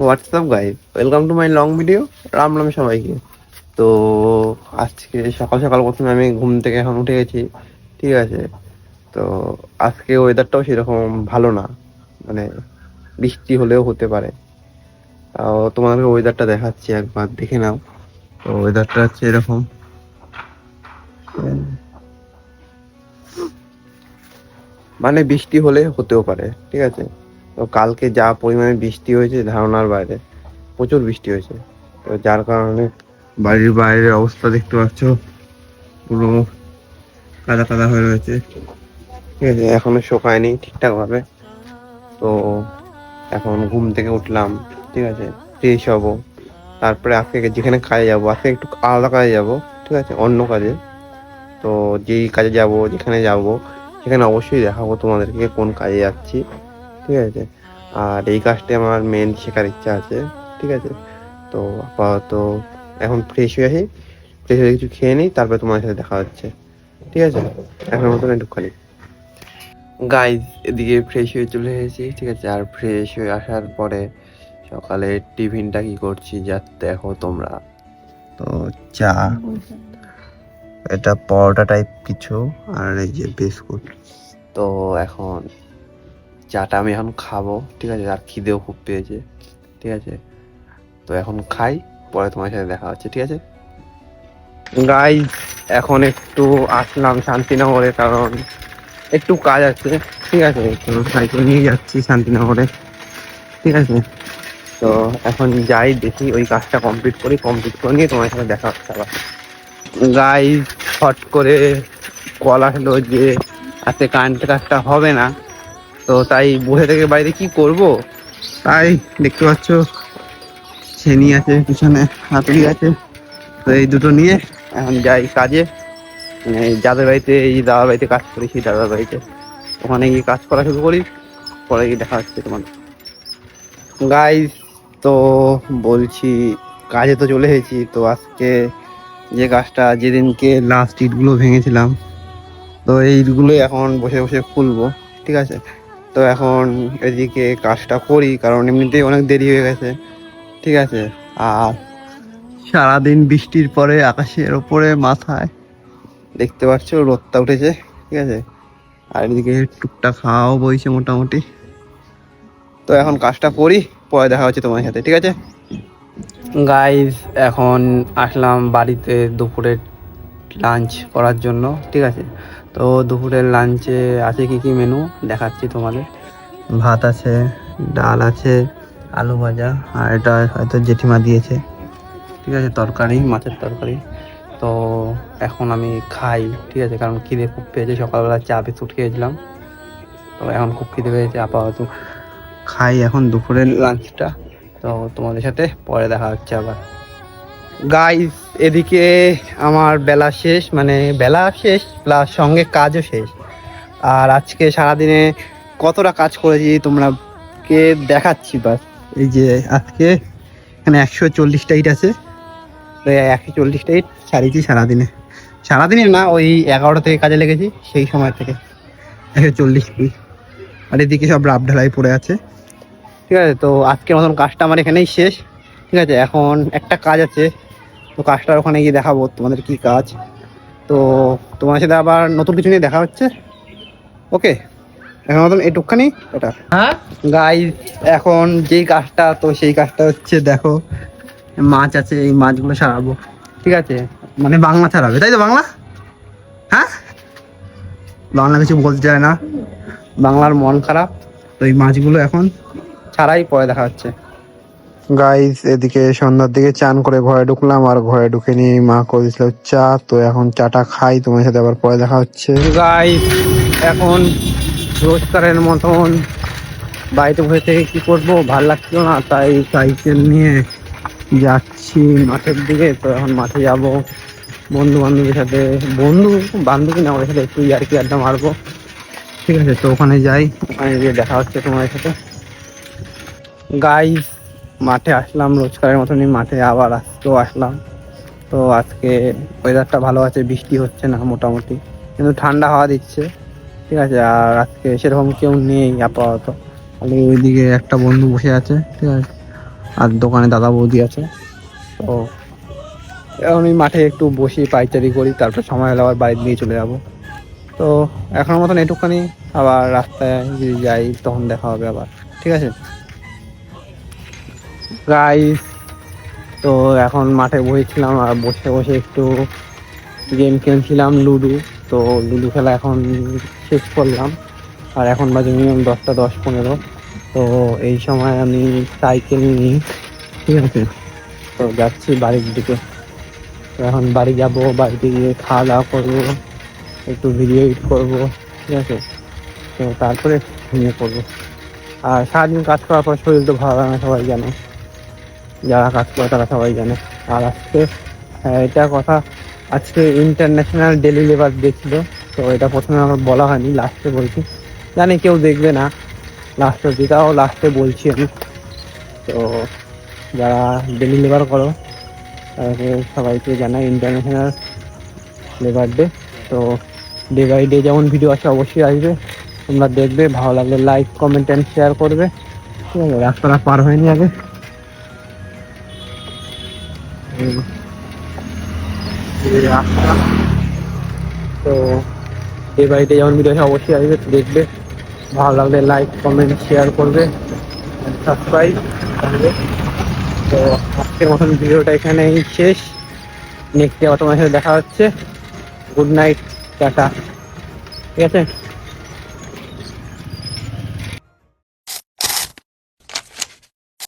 WhatsApp guys, welcome to my long video. Ram Ram সবাইকে। তো আজকে সকাল সকাল প্রথমে আমি ঘুম থেকে এখন উঠে গেছি, ঠিক আছে। তো আজকে ওয়েদারটাও সেরকম ভালো না, মানে বৃষ্টি হলেও হতে পারে। তাও তোমাদেরকে ওয়েদারটা দেখাচ্ছি, একবার দেখে নাও। তো ওয়েদারটা হচ্ছে এরকম, মানে বৃষ্টি হলে হতেও পারে, ঠিক আছে। তো কালকে যা পরিমাণে বৃষ্টি হয়েছে ধারণার বাইরে, প্রচুর বৃষ্টি হয়েছে। তো যার কারণে বাড়ির বাইরের অবস্থা দেখতে পাচ্ছ, পুরো কাদা কাদা হয়ে রয়েছে, ঠিক আছে। এখনো শুকায়নি ঠিকঠাক ভাবে। তো এখন ঘুম থেকে উঠলাম, ঠিক আছে, ফ্রেশ হবো। তারপরে আজকে যেখানে কাজে যাবো, আজকে একটু আলাদা কাজে যাবো, ঠিক আছে, অন্য কাজে। তো যেই কাজে যাব, যেখানে যাব, সেখানে অবশ্যই দেখাবো তোমাদেরকে কোন কাজে যাচ্ছি, ঠিক আছে। আর এই কাজটা আমার মেন শেখার ইচ্ছা আছে, ঠিক আছে। তো আপাতত এখন ফ্রেশ হয়ে আসি, ফ্রেশ হয়ে কিছু খেয়ে নিই, তারপরে তোমার সাথে দেখা হচ্ছে, ঠিক আছে। এখন মতন একটুখানি গাইজ, এদিকে ফ্রেশ হয়ে চলে এসেছি, ঠিক আছে। আর ফ্রেশ হয়ে আসার পরে সকালে টিফিনটা কি করছি যা দেখো তোমরা। তো চা, এটা পরোটা টাইপ কিছু, আর এই যে বিস্কুট। তো এখন চাটা আমি এখন খাবো, ঠিক আছে। আর খিদেও খুব পেয়েছে, ঠিক আছে। তো এখন খাই, পরে তোমার সাথে দেখা হচ্ছে, ঠিক আছে। গাইজ, এখন একটু আসলাম শান্তিনগরে, কারণ একটু কাজ আছে, ঠিক আছে। তো সাইকেল নিয়ে যাচ্ছি শান্তিনগরে, ঠিক আছে। তো এখন যাই, দেখি ওই কাজটা কমপ্লিট করে নিয়ে তোমার সাথে দেখা হচ্ছে আবার। গাইজ, হট করে কল আসলো যে আজকে কারেন্টের কাজটা হবে না। তো তাই বসে থেকে বাড়িতে কি করব, তাই দেখতে পাচ্ছ ছেনি আছে, পিছনে হাতুড়ি আছে। তো এই দুটো নিয়ে এখন যাই কাজে, মানে যাদের বাড়িতে, এই দাদার বাড়িতে কাজ করি, সেই দাদার বাড়িতে ওখানে গিয়ে কাজ করা শুরু করি, পরে গিয়ে দেখা হচ্ছে তোমার গাইজ। তো বলছি, কাজে তো চলে এসেছি। তো আজকে যে কাজটা, যেদিনকে লাস্ট ইটগুলো ভেঙেছিলাম, তো এই ইটগুলোই এখন বসে বসে খুলবো, ঠিক আছে। তো এখন এদিকে কাজটা করি, কারণ এমনিতেই অনেক দেরি হয়ে গেছে, ঠিক আছে। আর সারাদিন বৃষ্টির পরে আকাশের ওপরে মাথায় দেখতে পাচ্ছ রোদটা উঠেছে, ঠিক আছে। আর এদিকে টুকটাক হাওয়াও বইছে মোটামুটি। তো এখন কাজটা করি, পরে দেখা হচ্ছে তোমার সাথে, ঠিক আছে। গাইজ, এখন আসলাম বাড়িতে দুপুরের লাঞ্চ করার জন্য, ঠিক আছে। তো দুপুরের লাঞ্চে আছে কি কি মেনু দেখাচ্ছি তোমাদের। ভাত আছে, ডাল আছে, আলু ভাজা, আর এটা হয়তো জেঠিমা দিয়েছে, ঠিক আছে, তরকারি, মাছের তরকারি। তো এখন আমি খাই, ঠিক আছে, কারণ খিদে খুব পেয়েছে। সকালবেলা চা বিস্কুট খেয়েছিলাম, তো এখন খুব খিদে পেয়েছে। আপাতত খাই এখন দুপুরের লাঞ্চটা। তো তোমাদের সাথে পরে দেখা হচ্ছে আবার। গাইস, এদিকে আমার বেলা শেষ, মানে বেলা শেষ প্লাস সঙ্গে কাজও শেষ। আর আজকে সারাদিনে কতটা কাজ করেছি তোমরা কে দেখাচ্ছি বাস। এই যে আজকে এখানে 140টা ইট আছে, তো 140টা ইট ছাড়িয়েছি সারাদিনে না, ওই 11টা থেকে কাজে লেগেছি, সেই সময় থেকে 140 ইট। আর এদিকে সব রাব ঢালাই পড়ে আছে, ঠিক আছে। তো আজকের মতন কাজটা আমার এখানেই শেষ, ঠিক আছে। এখন একটা কাজ আছে, তো কাজটার ওখানে গিয়ে দেখাবো তোমাদের কি কাজ। তো তোমার সাথে আবার নতুন কিছু নিয়ে দেখা হচ্ছে, ওকে। এখন মতন এইটুকখানি এটা। হ্যাঁ গাইস, এখন যেই কাজটা, তো সেই কাজটা হচ্ছে দেখো, মাছ আছে, এই মাছগুলো ছাড়াবো, ঠিক আছে। মানে বাংলা ছাড়াবে, তাই তো? বাংলা, হ্যাঁ, বাংলা কিছু বলতে চায় না, বাংলার মন খারাপ। তো এই মাছগুলো এখন ছাড়াই, পরে দেখা হচ্ছে। গাইস, এদিকে সন্ধ্যার দিকে চান করে ঘরে ঢুকলাম, আর ঘরে ঢুকে নিয়ে মা করে দিয়েছিল চা। তো এখন চাটা খাই, তোমার সাথে আবার পরে দেখা হচ্ছে। গাইস, এখন রোজকারের মতন বাড়িতে বসে থেকে কি করবো, ভাল লাগছিল না, তাই সাইকেল নিয়ে যাচ্ছি মাঠের দিকে। তো এখন মাঠে যাব বন্ধু বান্ধবের সাথে, বন্ধু বান্ধবী না, ওদের সাথে একটু ইয়ার্কি আড্ডা মারবো, ঠিক আছে। তো ওখানে যাই, ওখানে গিয়ে দেখা হচ্ছে তোমার সাথে। গাইস, মাঠে আসলাম রোজকারের মতনই, মাঠে আবার আজকেও আসলাম। তো আজকে ওয়েদারটা ভালো আছে, বৃষ্টি হচ্ছে না মোটামুটি, কিন্তু ঠান্ডা হাওয়া দিচ্ছে, ঠিক আছে। আর আজকে সেরকম কেউ নেই আপাতত, খালি ওইদিকে একটা বন্ধু বসে আছে, ঠিক আছে। আর দোকানে দাদা বৌদি আছে। তো এখন ওই মাঠে একটু বসি পাইচারি করি, তারপর সময় হলে আবার বাড়ি নিয়ে চলে যাবো। তো এখনের মতন এটুকুখানি, আবার রাস্তায় যদি যাই তখন দেখা হবে আবার, ঠিক আছে গাইস। তো এখন মাঠে বসেছিলাম আর বসে বসে একটু গেম খেলছিলাম লুডো। তো লুডো খেলা এখন শেষ করলাম, আর এখন বাজে মিনিমাম 10:10-15। তো এই সময় আমি সাইকেল নিয়ে, ঠিক আছে, তো যাচ্ছি বাড়ির দিকে। তো এখন বাড়ি যাব, বাড়িতে গিয়ে খাওয়া দাওয়া করবো, একটু ভিডিও এডিট করবো, ঠিক আছে। তো তারপরে ঘুমিয়ে পড়বো। আর সারাদিন কাজ করার পর শরীর তো ভালো লাগে না, সবাই জানে, যারা কাজ করে তারা সবাই জানে। আর আজকে এটা কথা, আজকে ইন্টারন্যাশনাল ডেলি লেবার ডে ছিল। তো এটা প্রথমে আমার বলা হয়নি, লাস্টে বলছি, জানি কেউ দেখবে না লাস্ট অব্দি, তাও লাস্টে বলছি আমি। তো যারা ডেলি লেবার করো তাদেরকে সবাইকে জানাই ইন্টারন্যাশনাল লেবার ডে। তো ডে বাই ডে যেমন ভিডিও আছে অবশ্যই আসবে, তোমরা দেখবে, ভালো লাগলে লাইক কমেন্ট অ্যান্ড শেয়ার করবে, ঠিক আছে। রাস্তাটা পার হয়নি আগে। এই রাস্তা। তো ডে বাই ডে যেমন ভিডিও আছে অবশ্যই আসবে, দেখবে, ভালো লাগলে লাইক কমেন্ট শেয়ার করবে, সাবস্ক্রাইব করবে। তো আজকের মতন ভিডিওটা এখানেই শেষ। নেক্সট ডে তোমার সাথে দেখা হচ্ছে। গুড নাইট, টাটা, ঠিক আছে।